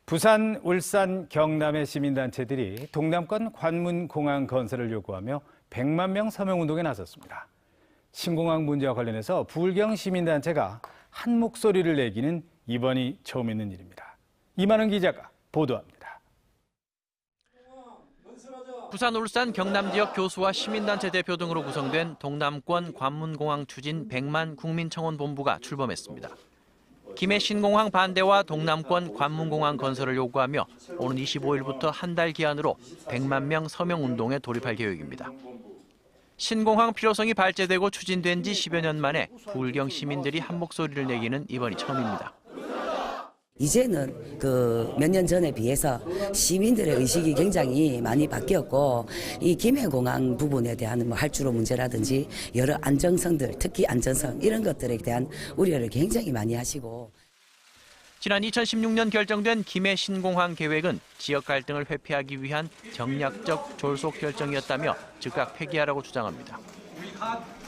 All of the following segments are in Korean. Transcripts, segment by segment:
부산, 울산, 경남의 시민단체들이 동남권 관문공항 건설을 요구하며 100만 명 서명운동에 나섰습니다. 신공항 문제와 관련해서 부울경 시민단체가 한 목소리를 내기는 이번이 처음 있는 일입니다. 이만은 기자가 보도합니다. 부산, 울산, 경남 지역 교수와 시민단체 대표 등으로 구성된 동남권 관문공항 추진 100만 국민청원본부가 출범했습니다. 김해 신공항 반대와 동남권 관문공항 건설을 요구하며 오는 25일부터 한 달 기한으로 100만 명 서명운동에 돌입할 계획입니다. 신공항 필요성이 발제되고 추진된 지 10여 년 만에 부울경 시민들이 한 목소리를 내기는 이번이 처음입니다. 이제는 몇 년 전에 비해서 시민들의 의식이 굉장히 많이 바뀌었고, 이 김해공항 부분에 대한 할주로 문제라든지 여러 안정성들, 특히 안전성 이런 것들에 대한 우려를 굉장히 많이 하시고. 지난 2016년 결정된 김해 신공항 계획은 지역 갈등을 회피하기 위한 정략적 졸속 결정이었다며 즉각 폐기하라고 주장합니다.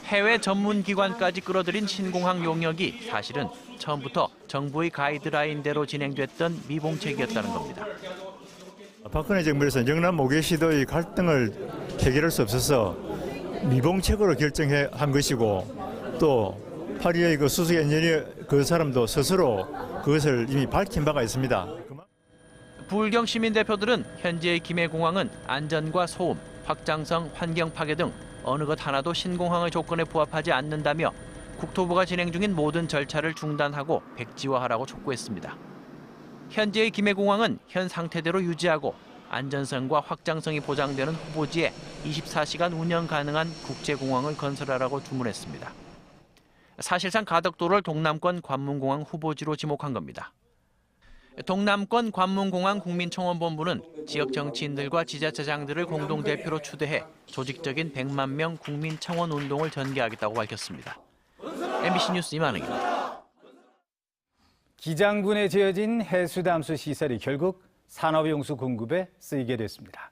해외 전문기관까지 끌어들인 신공항 용역이 사실은 처음부터 정부의 가이드라인대로 진행됐던 미봉책이었다는 겁니다. 박근혜 정부에서 영남 5개 시도의 갈등을 해결할 수 없어서 미봉책으로 결정한 것이고, 또 8위의 그 수석 엔지니어 그 사람도 스스로 그것을 이미 밝힌 바가 있습니다. 부울경 시민 대표들은 현재의 김해공항은 안전과 소음, 확장성, 환경 파괴 등 어느 것 하나도 신공항의 조건에 부합하지 않는다며 국토부가 진행 중인 모든 절차를 중단하고 백지화하라고 촉구했습니다. 현재의 김해공항은 현 상태대로 유지하고 안전성과 확장성이 보장되는 후보지에 24시간 운영 가능한 국제공항을 건설하라고 주문했습니다. 사실상 가덕도를 동남권 관문공항 후보지로 지목한 겁니다. 동남권 관문공항 국민청원본부는 지역 정치인들과 지자체장들을 공동 대표로 추대해 조직적인 100만 명 국민청원 운동을 전개하겠다고 밝혔습니다. MBC 뉴스 이만흥입니다. 기장군에 지어진 해수담수 시설이 결국 산업용수 공급에 쓰이게 됐습니다.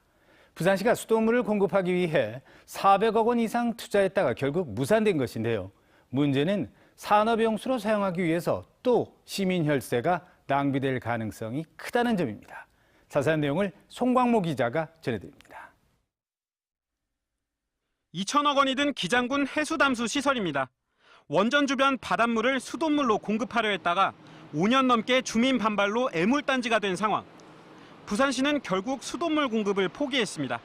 부산시가 수돗물을 공급하기 위해 400억 원 이상 투자했다가 결국 무산된 것인데요. 문제는 산업용수로 사용하기 위해서 또 시민 혈세가 낭비될 가능성이 크다는 점입니다. 자세한 내용을 송광모 기자가 전해드립니다. 2천억 원이 든 기장군 해수담수 시설입니다. 원전 주변 바닷물을 수돗물로 공급하려 했다가 5년 넘게 주민 반발로 애물단지가 된 상황. 부산시는 결국 수돗물 공급을 포기했습니다.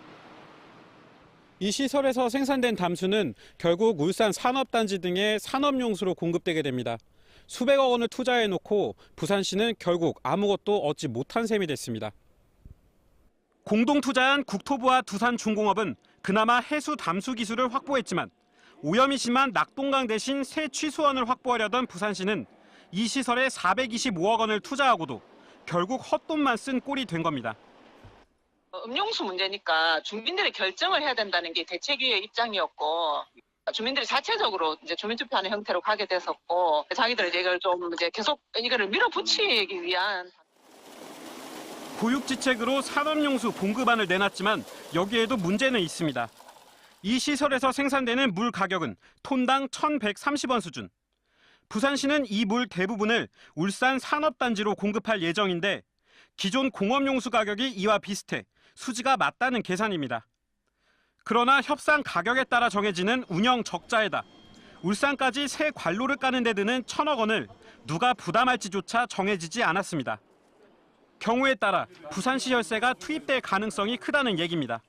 이 시설에서 생산된 담수는 결국 울산 산업단지 등의 산업용수로 공급되게 됩니다. 수백억 원을 투자해놓고 부산시는 결국 아무것도 얻지 못한 셈이 됐습니다. 공동 투자한 국토부와 두산중공업은 그나마 해수 담수 기술을 확보했지만 오염이 심한 낙동강 대신 새 취수원을 확보하려던 부산시는 이 시설에 425억 원을 투자하고도 결국 헛돈만 쓴 꼴이 된 겁니다. 음용수 문제니까 주민들이 결정을 해야 된다는 게 대책위의 입장이었고, 주민들이 자체적으로 이제 주민투표하는 형태로 가게 됐었고, 자기들 이걸 좀 계속 이거를 밀어붙이기 위한. 고육지책으로 산업용수 공급안을 내놨지만 여기에도 문제는 있습니다. 이 시설에서 생산되는 물 가격은 톤당 1,130원 수준. 부산시는 이 물 대부분을 울산 산업단지로 공급할 예정인데 기존 공업용수 가격이 이와 비슷해 수지가 맞다는 계산입니다. 그러나 협상 가격에 따라 정해지는 운영 적자에다 울산까지 새 관로를 까는 데 드는 1,000억 원을 누가 부담할지조차 정해지지 않았습니다. 경우에 따라 부산시 혈세가 투입될 가능성이 크다는 얘기입니다.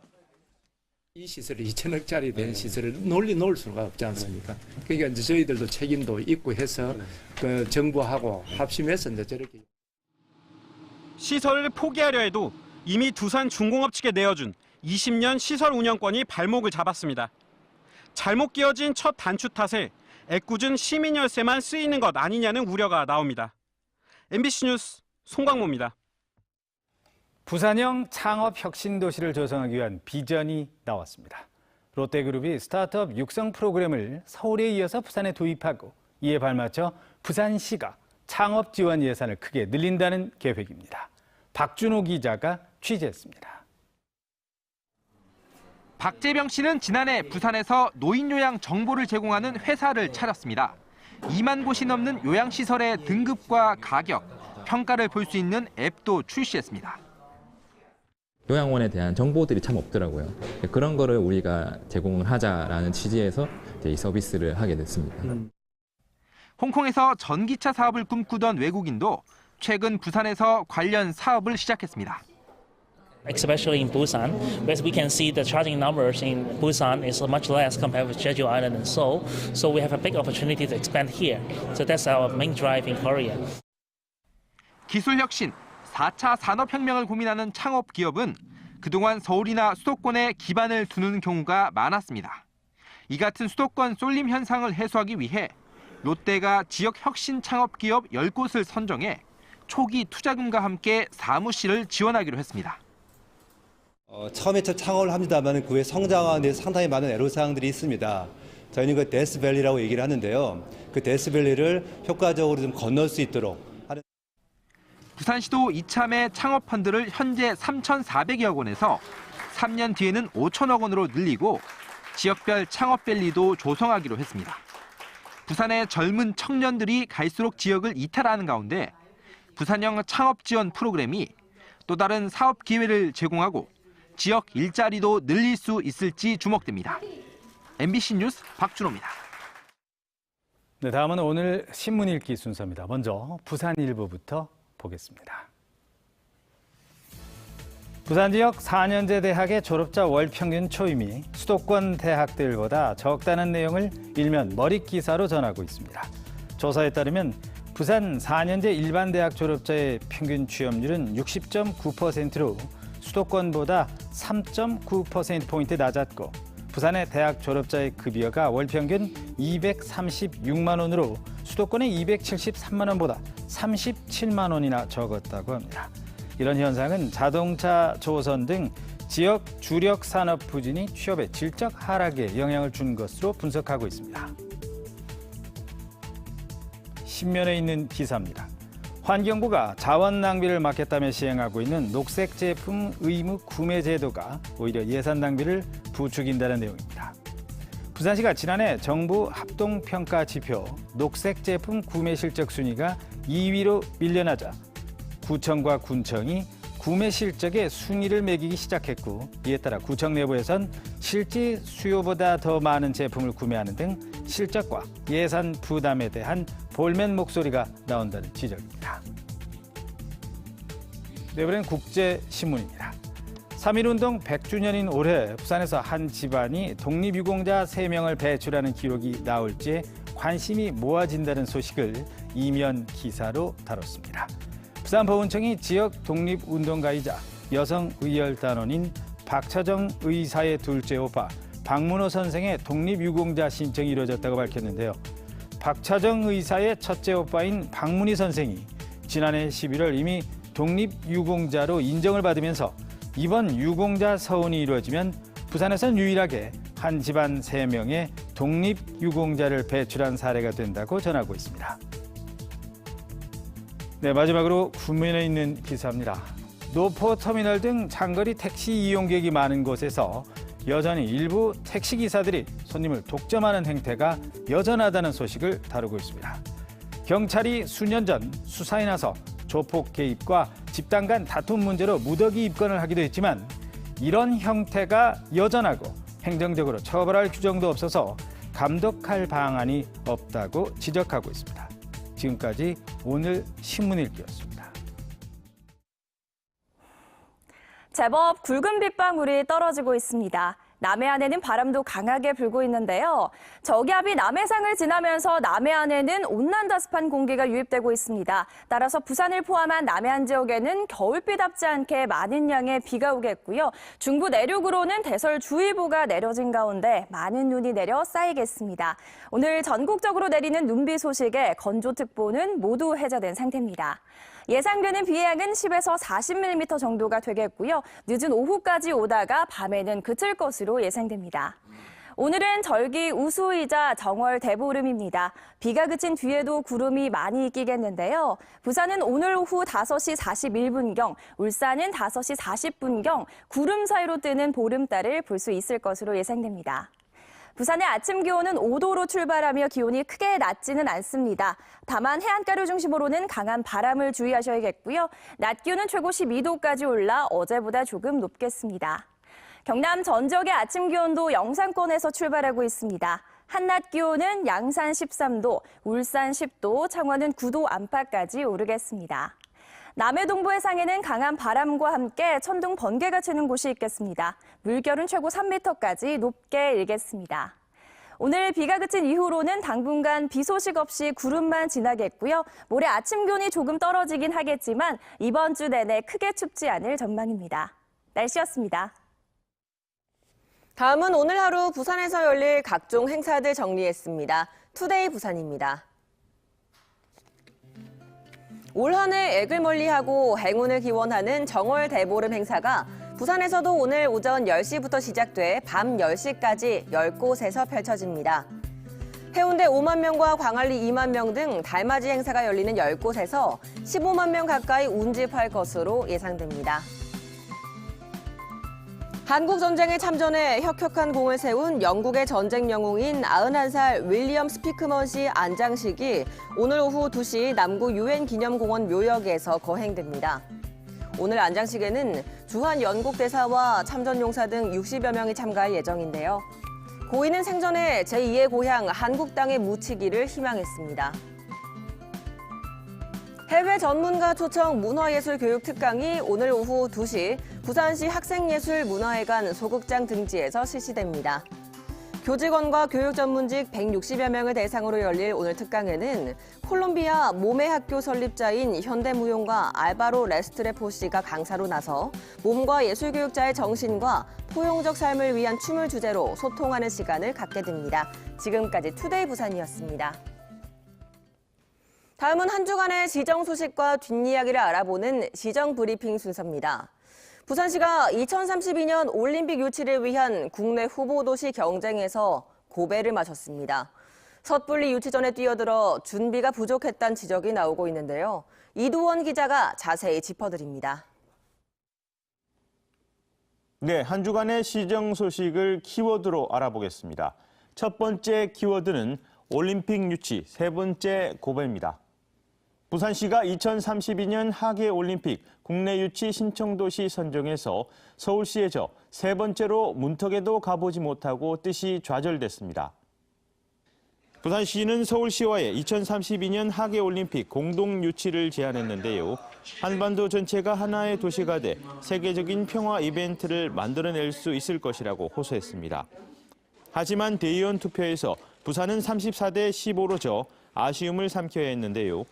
이 시설이 2천억짜리 된 시설을 널리 놓을 수가 없지 않습니까? 그러니까 이제 저희들도 책임도 있고 해서 그 정부하고 합심해서 이제 저렇게. 시설을 포기하려 해도 이미 두산중공업 측에 내어준 20년 시설 운영권이 발목을 잡았습니다. 잘못 끼워진 첫 단추 탓에 애꿎은 시민 혈세만 쓰이는 것 아니냐는 우려가 나옵니다. MBC 뉴스 송광모입니다. 부산형 창업 혁신 도시를 조성하기 위한 비전이 나왔습니다. 롯데그룹이 스타트업 육성 프로그램을 서울에 이어서 부산에 도입하고 이에 발맞춰 부산시가 창업 지원 예산을 크게 늘린다는 계획입니다. 박준호 기자가 취재했습니다. 박재병 씨는 지난해 부산에서 노인 요양 정보를 제공하는 회사를 차렸습니다. 2만 곳이 넘는 요양시설의 등급과 가격, 평가를 볼 수 있는 앱도 출시했습니다. 요양원에 대한 정보들이 참 없더라고요. 그런 거를 우리가 제공을 하자라는 취지에서 이제 이 서비스를 하게 됐습니다. 홍콩에서 전기차 사업을 꿈꾸던 외국인도 최근 부산에서 관련 사업을 시작했습니다. Especially in Busan, because we can see the charging numbers in Busan is much less compared with Jeju Island and Seoul. So we have a big opportunity to expand here. So that's our main drive in Korea. 기술 혁신, 4차 산업혁명을 고민하는 창업 기업은 그동안 서울이나 수도권에 기반을 두는 경우가 많았습니다. 이 같은 수도권 쏠림 현상을 해소하기 위해 롯데가 지역 혁신 창업 기업 10곳을 선정해 초기 투자금과 함께 사무실을 지원하기로 했습니다. 처음에 창업을 합니다만 그 후에 성장하는 데 상당히 많은 애로사항들이 있습니다. 저희는 그 데스밸리라고 얘기를 하는데요. 그 데스밸리를 효과적으로 좀 건널 수 있도록 하는. 부산시도 이참에 창업 펀드를 현재 3,400여 원에서 3년 뒤에는 5천억 원으로 늘리고 지역별 창업밸리도 조성하기로 했습니다. 부산의 젊은 청년들이 갈수록 지역을 이탈하는 가운데 부산형 창업 지원 프로그램이 또 다른 사업 기회를 제공하고 지역 일자리도 늘릴 수 있을지 주목됩니다. MBC 뉴스 박준호입니다. 네, 다음은 오늘 신문 읽기 순서입니다. 먼저 부산일보부터 보겠습니다. 부산 지역 4년제 대학의 졸업자 월 평균 초임이 수도권 대학들보다 적다는 내용을 일면 머릿 기사로 전하고 있습니다. 조사에 따르면 부산 4년제 일반 대학 졸업자의 평균 취업률은 60.9%로 수도권보다 3.9%포인트 낮았고 부산의 대학 졸업자의 급여가 월 평균 236만 원으로 수도권의 273만 원보다 37만 원이나 적었다고 합니다. 이런 현상은 자동차, 조선 등 지역 주력 산업 부진이 취업의 질적 하락에 영향을 준 것으로 분석하고 있습니다. 신면에 있는 기사입니다. 환경부가 자원 낭비를 막겠다며 시행하고 있는 녹색 제품 의무 구매 제도가 오히려 예산 낭비를 부추긴다는 내용입니다. 부산시가 지난해 정부 합동평가 지표 녹색 제품 구매 실적 순위가 2위로 밀려나자 구청과 군청이 구매 실적에 순위를 매기기 시작했고 이에 따라 구청 내부에선 실제 수요보다 더 많은 제품을 구매하는 등 실적과 예산 부담에 대한 볼멘 목소리가 나온다는 지적입니다. 네, 이번엔 국제신문입니다. 3.1운동 100주년인 올해 부산에서 한 집안이 독립유공자 3명을 배출하는 기록이 나올지에 관심이 모아진다는 소식을 이면 기사로 다뤘습니다. 부산보훈청이 지역 독립운동가이자 여성의열단원인 박차정 의사의 둘째 오빠 박문호 선생의 독립유공자 신청이 이루어졌다고 밝혔는데요. 박차정 의사의 첫째 오빠인 박문희 선생이 지난해 11월 이미 독립유공자로 인정을 받으면서 이번 유공자 서운이 이루어지면 부산에선 유일하게 한 집안 3명의 독립유공자를 배출한 사례가 된다고 전하고 있습니다. 네, 마지막으로 국면에 있는 기사입니다. 노포터미널 등 장거리 택시 이용객이 많은 곳에서 여전히 일부 택시기사들이 손님을 독점하는 행태가 여전하다는 소식을 다루고 있습니다. 경찰이 수년 전 수사에 나서 조폭 개입과 집단 간 다툼 문제로 무더기 입건을 하기도 했지만 이런 형태가 여전하고 행정적으로 처벌할 규정도 없어서 감독할 방안이 없다고 지적하고 있습니다. 지금까지 오늘 신문 읽기였습니다. 제법 굵은 빗방울이 떨어지고 있습니다. 남해안에는 바람도 강하게 불고 있는데요. 저기압이 남해상을 지나면서 남해안에는 온난다습한 공기가 유입되고 있습니다. 따라서 부산을 포함한 남해안 지역에는 겨울비답지 않게 많은 양의 비가 오겠고요. 중부 내륙으로는 대설주의보가 내려진 가운데 많은 눈이 내려 쌓이겠습니다. 오늘 전국적으로 내리는 눈비 소식에 건조특보는 모두 해제된 상태입니다. 예상되는 비의 양은 10에서 40mm 정도가 되겠고요. 늦은 오후까지 오다가 밤에는 그칠 것으로 예상됩니다. 오늘은 절기 우수이자 정월 대보름입니다. 비가 그친 뒤에도 구름이 많이 끼겠는데요. 부산은 오늘 오후 5시 41분경, 울산은 5시 40분경 구름 사이로 뜨는 보름달을 볼 수 있을 것으로 예상됩니다. 부산의 아침 기온은 5도로 출발하며 기온이 크게 낮지는 않습니다. 다만 해안가를 중심으로는 강한 바람을 주의하셔야겠고요. 낮 기온은 최고 12도까지 올라 어제보다 조금 높겠습니다. 경남 전적의 아침 기온도 영상권에서 출발하고 있습니다. 한낮 기온은 양산 13도, 울산 10도, 창원은 9도 안팎까지 오르겠습니다. 남해 동부 해상에는 강한 바람과 함께 천둥 번개가 치는 곳이 있겠습니다. 물결은 최고 3m까지 높게 일겠습니다. 오늘 비가 그친 이후로는 당분간 비 소식 없이 구름만 지나겠고요. 모레 아침 기온이 조금 떨어지긴 하겠지만 이번 주 내내 크게 춥지 않을 전망입니다. 날씨였습니다. 다음은 오늘 하루 부산에서 열릴 각종 행사들 정리했습니다. 투데이 부산입니다. 올 한 해 액을 멀리하고 행운을 기원하는 정월 대보름 행사가 부산에서도 오늘 오전 10시부터 시작돼 밤 10시까지 10곳에서 펼쳐집니다. 해운대 5만 명과 광안리 2만 명 등 달맞이 행사가 열리는 10곳에서 15만 명 가까이 운집할 것으로 예상됩니다. 한국전쟁에 참전해 혁혁한 공을 세운 영국의 전쟁 영웅인 91살 윌리엄 스피크먼 씨 안장식이 오늘 오후 2시 남구 유엔 기념공원 묘역에서 거행됩니다. 오늘 안장식에는 주한 영국 대사와 참전용사 등 60여 명이 참가할 예정인데요. 고인은 생전에 제2의 고향 한국 땅에 묻히기를 희망했습니다. 해외 전문가 초청 문화예술 교육 특강이 오늘 오후 2시 부산시 학생예술문화회관 소극장 등지에서 실시됩니다. 교직원과 교육 전문직 160여 명을 대상으로 열릴 오늘 특강에는 콜롬비아 몸의 학교 설립자인 현대무용가 알바로 레스트레포 씨가 강사로 나서 몸과 예술교육자의 정신과 포용적 삶을 위한 춤을 주제로 소통하는 시간을 갖게 됩니다. 지금까지 투데이 부산이었습니다. 다음은 한 주간의 시정 소식과 뒷이야기를 알아보는 시정 브리핑 순서입니다. 부산시가 2032년 올림픽 유치를 위한 국내 후보도시 경쟁에서 고배를 마셨습니다. 섣불리 유치전에 뛰어들어 준비가 부족했다는 지적이 나오고 있는데요. 이두원 기자가 자세히 짚어드립니다. 네, 한 주간의 시정 소식을 키워드로 알아보겠습니다. 첫 번째 키워드는 올림픽 유치, 세 번째 고배입니다. 부산시가 2032년 하계올림픽 국내 유치 신청도시 선정에서 서울시에 저 세 번째로 문턱에도 가보지 못하고 뜻이 좌절됐습니다. 부산시는 서울시와의 2032년 하계올림픽 공동 유치를 제안했는데요. 한반도 전체가 하나의 도시가 돼 세계적인 평화 이벤트를 만들어낼 수 있을 것이라고 호소했습니다. 하지만 대의원 투표에서 부산은 34대 15로 져 아쉬움을 삼켜야 했는데요.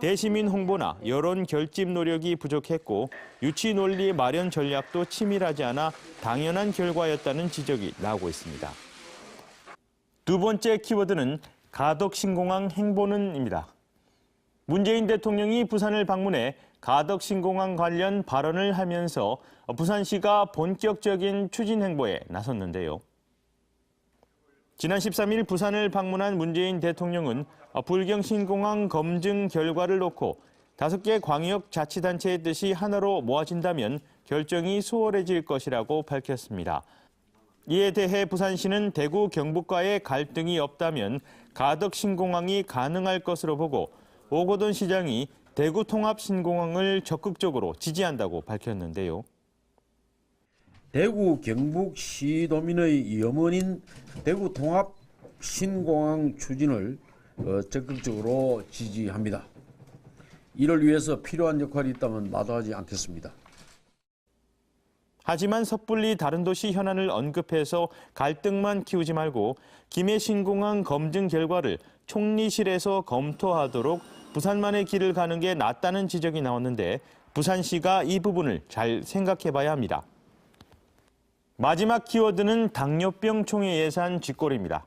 대시민 홍보나 여론 결집 노력이 부족했고 유치 논리 마련 전략도 치밀하지 않아 당연한 결과였다는 지적이 나오고 있습니다. 두 번째 키워드는 가덕 신공항 행보는입니다. 문재인 대통령이 부산을 방문해 가덕 신공항 관련 발언을 하면서 부산시가 본격적인 추진 행보에 나섰는데요. 지난 13일 부산을 방문한 문재인 대통령은 불경 신공항 검증 결과를 놓고 5개 광역자치단체의 뜻이 하나로 모아진다면 결정이 수월해질 것이라고 밝혔습니다. 이에 대해 부산시는 대구 경북과의 갈등이 없다면 가덕 신공항이 가능할 것으로 보고 오거돈 시장이 대구 통합 신공항을 적극적으로 지지한다고 밝혔는데요. 대구 경북 시도민의 염원인 대구 통합 신공항 추진을 적극적으로 지지합니다. 이를 위해서 필요한 역할이 있다면 마다하지 않겠습니다. 하지만 섣불리 다른 도시 현안을 언급해서 갈등만 키우지 말고 김해 신공항 검증 결과를 총리실에서 검토하도록 부산만의 길을 가는 게 낫다는 지적이 나왔는데 부산시가 이 부분을 잘 생각해 봐야 합니다. 마지막 키워드는 당뇨병 총회 예산 쥐꼬리입니다.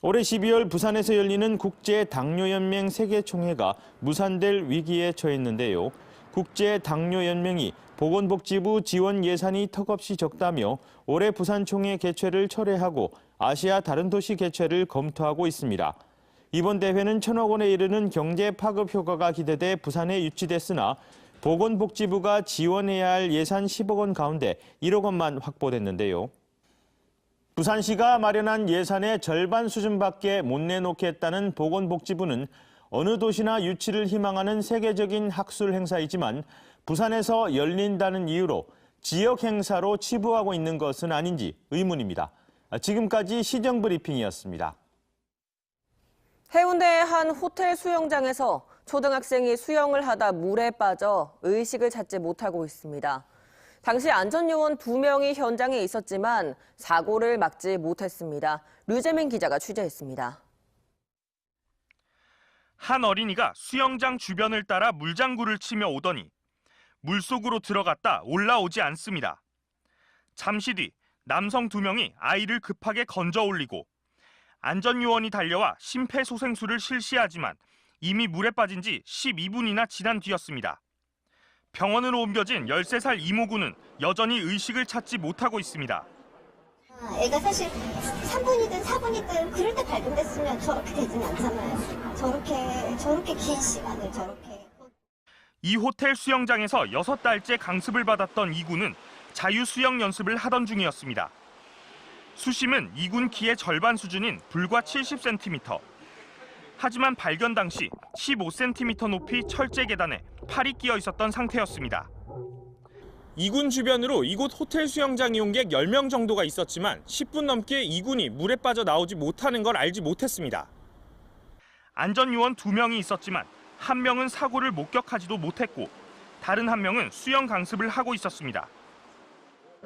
올해 12월 부산에서 열리는 국제당뇨연맹 세계총회가 무산될 위기에 처했는데요. 국제당뇨연맹이 보건복지부 지원 예산이 턱없이 적다며 올해 부산총회 개최를 철회하고 아시아 다른 도시 개최를 검토하고 있습니다. 이번 대회는 1,000억 원에 이르는 경제 파급 효과가 기대돼 부산에 유치됐으나 보건복지부가 지원해야 할 예산 10억 원 가운데 1억 원만 확보됐는데요. 부산시가 마련한 예산의 절반 수준밖에 못 내놓겠다는 보건복지부는 어느 도시나 유치를 희망하는 세계적인 학술 행사이지만 부산에서 열린다는 이유로 지역 행사로 치부하고 있는 것은 아닌지 의문입니다. 지금까지 시정브리핑이었습니다. 해운대의 한 호텔 수영장에서 초등학생이 수영을 하다 물에 빠져 의식을 찾지 못하고 있습니다. 당시 안전요원 2명이 현장에 있었지만 사고를 막지 못했습니다. 류재민 기자가 취재했습니다. 한 어린이가 수영장 주변을 따라 물장구를 치며 오더니 물속으로 들어갔다 올라오지 않습니다. 잠시 뒤 남성 2명이 아이를 급하게 건져 올리고 안전요원이 달려와 심폐소생술을 실시하지만 이미 물에 빠진 지 12분이나 지난 뒤였습니다. 병원으로 옮겨진 13살 이모군은 여전히 의식을 찾지 못하고 있습니다. 애가 사실 3분이든 4분이든 그럴 때 발견됐으면 저렇게 되진 않잖아요. 저렇게 긴 시간을 저렇게. 이 호텔 수영장에서 6달째 강습을 받았던 이군은 자유수영 연습을 하던 중이었습니다. 수심은 이군 키의 절반 수준인 불과 70cm. 하지만 발견 당시 15cm 높이 철제 계단에 팔이 끼어 있었던 상태였습니다. 이군 주변으로 이곳 호텔 수영장 이용객 10명 정도가 있었지만 10분 넘게 이군이 물에 빠져 나오지 못하는 걸 알지 못했습니다. 안전요원 2명이 있었지만 한 명은 사고를 목격하지도 못했고 다른 한 명은 수영 강습을 하고 있었습니다.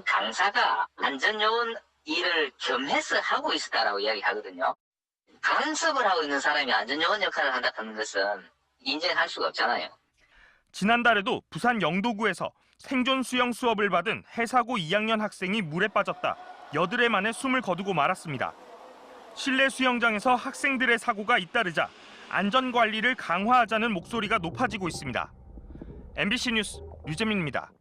강사가 안전요원 일을 겸해서 하고 있었다라고 이야기하거든요. 강습을 하고 있는 사람이 안전요원 역할을 한다는 것은 인정할 수가 없잖아요. 지난달에도 부산 영도구에서 생존 수영 수업을 받은 해사고 2학년 학생이 물에 빠졌다 여드레 만에 숨을 거두고 말았습니다. 실내 수영장에서 학생들의 사고가 잇따르자 안전관리를 강화하자는 목소리가 높아지고 있습니다. MBC 뉴스 류재민입니다.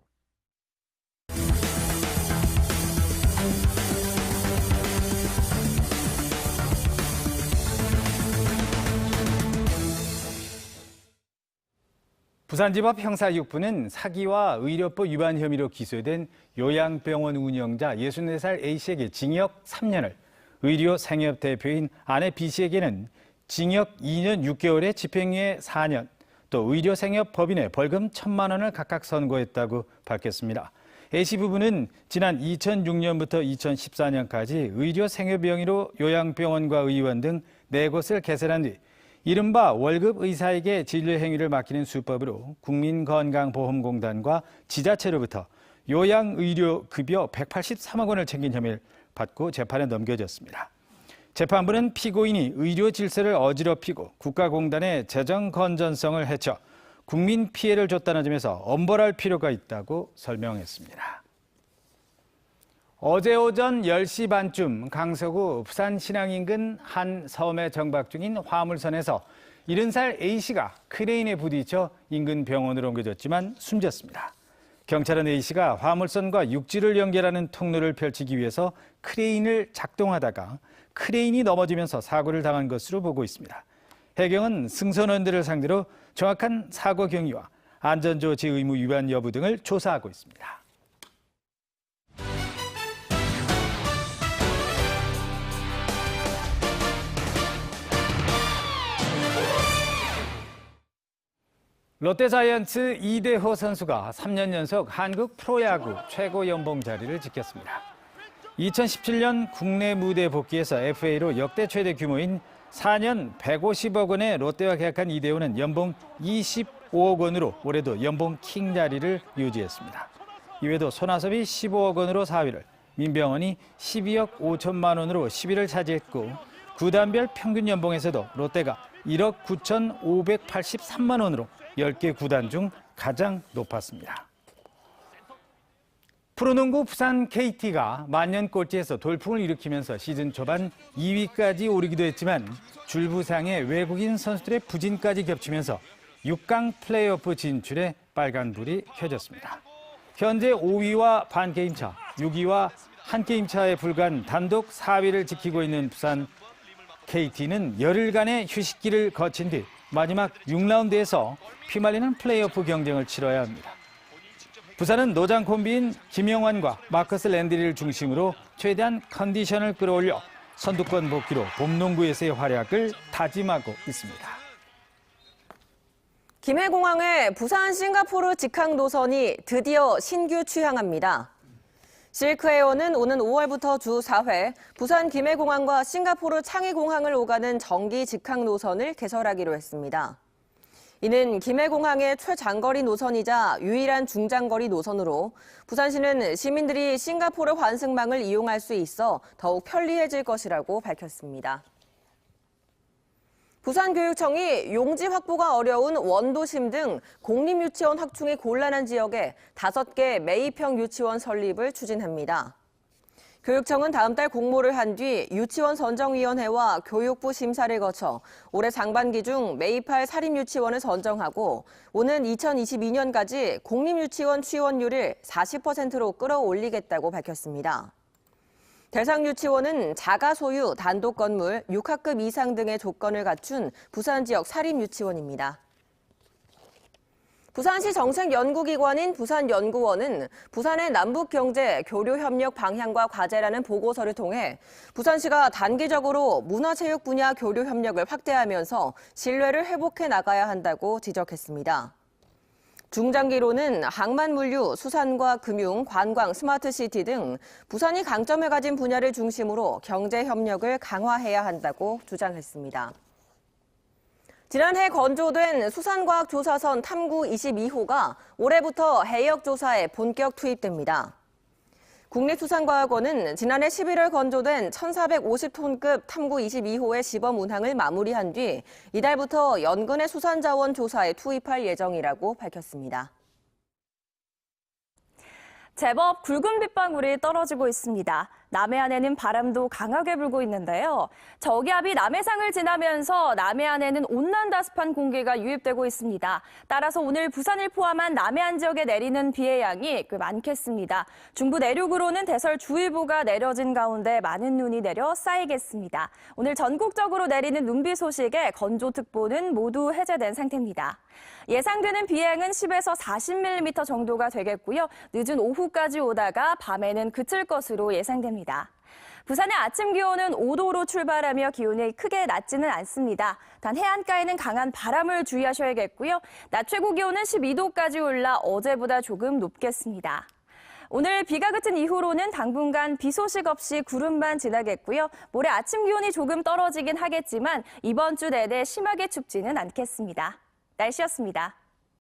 부산지법 형사 6부는 사기와 의료법 위반 혐의로 기소된 요양병원 운영자 64살 A씨에게 징역 3년을, 의료 생협 대표인 아내 B씨에게는 징역 2년 6개월에 집행유예 4년, 또 의료 생협 법인에 벌금 1,000만 원을 각각 선고했다고 밝혔습니다. A씨 부부는 지난 2006년부터 2014년까지 의료 생협 명의로 요양병원과 의원 등 4곳을 개설한 뒤 이른바 월급 의사에게 진료 행위를 맡기는 수법으로 국민건강보험공단과 지자체로부터 요양의료급여 183억 원을 챙긴 혐의를 받고 재판에 넘겨졌습니다. 재판부는 피고인이 의료 질서를 어지럽히고 국가공단의 재정 건전성을 해쳐 국민 피해를 줬다는 점에서 엄벌할 필요가 있다고 설명했습니다. 어제 오전 10시 반쯤 강서구 부산신항 인근 한 섬에 정박 중인 화물선에서 70살 A씨가 크레인에 부딪혀 인근 병원으로 옮겨졌지만 숨졌습니다. 경찰은 A씨가 화물선과 육지를 연결하는 통로를 펼치기 위해서 크레인을 작동하다가 크레인이 넘어지면서 사고를 당한 것으로 보고 있습니다. 해경은 승선원들을 상대로 정확한 사고 경위와 안전조치 의무 위반 여부 등을 조사하고 있습니다. 롯데자이언츠 이대호 선수가 3년 연속 한국 프로야구 최고 연봉 자리를 지켰습니다. 2017년 국내 무대 복귀해서 FA로 역대 최대 규모인 4년 150억 원의 롯데와 계약한 이대호는 연봉 25억 원으로 올해도 연봉 킹 자리를 유지했습니다. 이외에도 손아섭이 15억 원으로 4위를, 민병헌이 12억 5천만 원으로 10위를 차지했고 구단별 평균 연봉에서도 롯데가 1억 9,583만 원으로 10개 구단 중 가장 높았습니다. 프로농구 부산 KT가 만년 꼴찌에서 돌풍을 일으키면서 시즌 초반 2위까지 오르기도 했지만 줄부상의 외국인 선수들의 부진까지 겹치면서 6강 플레이오프 진출에 빨간불이 켜졌습니다. 현재 5위와 반 게임 차, 6위와 한 게임 차에 불과한 단독 4위를 지키고 있는 부산 KT는 열흘간의 휴식기를 거친 뒤 마지막 6라운드에서 피말리는 플레이오프 경쟁을 치러야 합니다. 부산은 노장 콤비인 김영환과 마커스 랜드리를 중심으로 최대한 컨디션을 끌어올려 선두권 복귀로 봄농구에서의 활약을 다짐하고 있습니다. 김해공항의 부산 싱가포르 직항 노선이 드디어 신규 취항합니다. 실크에어는 오는 5월부터 주 4회 부산 김해공항과 싱가포르 창의공항을 오가는 정기 직항 노선을 개설하기로 했습니다. 이는 김해공항의 최장거리 노선이자 유일한 중장거리 노선으로 부산시는 시민들이 싱가포르 환승망을 이용할 수 있어 더욱 편리해질 것이라고 밝혔습니다. 부산교육청이 용지 확보가 어려운 원도심 등 공립유치원 확충이 곤란한 지역에 5개 매입형 유치원 설립을 추진합니다. 교육청은 다음 달 공모를 한 뒤 유치원 선정위원회와 교육부 심사를 거쳐 올해 상반기 중 매입할 사립유치원을 선정하고 오는 2022년까지 공립유치원 취원율을 40%로 끌어올리겠다고 밝혔습니다. 대상 유치원은 자가 소유, 단독 건물, 6학급 이상 등의 조건을 갖춘 부산 지역 사립유치원입니다. 부산시 정책연구기관인 부산연구원은 부산의 남북경제 교류협력 방향과 과제라는 보고서를 통해 부산시가 단기적으로 문화체육 분야 교류협력을 확대하면서 신뢰를 회복해 나가야 한다고 지적했습니다. 중장기로는 항만물류, 수산과 금융, 관광, 스마트시티 등 부산이 강점을 가진 분야를 중심으로 경제협력을 강화해야 한다고 주장했습니다. 지난해 건조된 수산과학조사선 탐구 22호가 올해부터 해역조사에 본격 투입됩니다. 국립수산과학원은 지난해 11월 건조된 1,450톤급 탐구 22호의 시범 운항을 마무리한 뒤 이달부터 연근해 수산자원 조사에 투입할 예정이라고 밝혔습니다. 제법 굵은 빗방울이 떨어지고 있습니다. 남해안에는 바람도 강하게 불고 있는데요. 저기압이 남해상을 지나면서 남해안에는 온난다습한 공기가 유입되고 있습니다. 따라서 오늘 부산을 포함한 남해안 지역에 내리는 비의 양이 꽤 많겠습니다. 중부 내륙으로는 대설주의보가 내려진 가운데 많은 눈이 내려 쌓이겠습니다. 오늘 전국적으로 내리는 눈비 소식에 건조특보는 모두 해제된 상태입니다. 예상되는 비양은 10에서 40mm 정도가 되겠고요. 늦은 오후까지 오다가 밤에는 그칠 것으로 예상됩니다. 부산의 아침 기온은 5도로 출발하며 기온이 크게 낮지는 않습니다. 단 해안가에는 강한 바람을 주의하셔야겠고요. 낮 최고 기온은 12도까지 올라 어제보다 조금 높겠습니다. 오늘 비가 그친 이후로는 당분간 비 소식 없이 구름만 지나겠고요. 모레 아침 기온이 조금 떨어지긴 하겠지만 이번 주 내내 심하게 춥지는 않겠습니다. 날씨였습니다.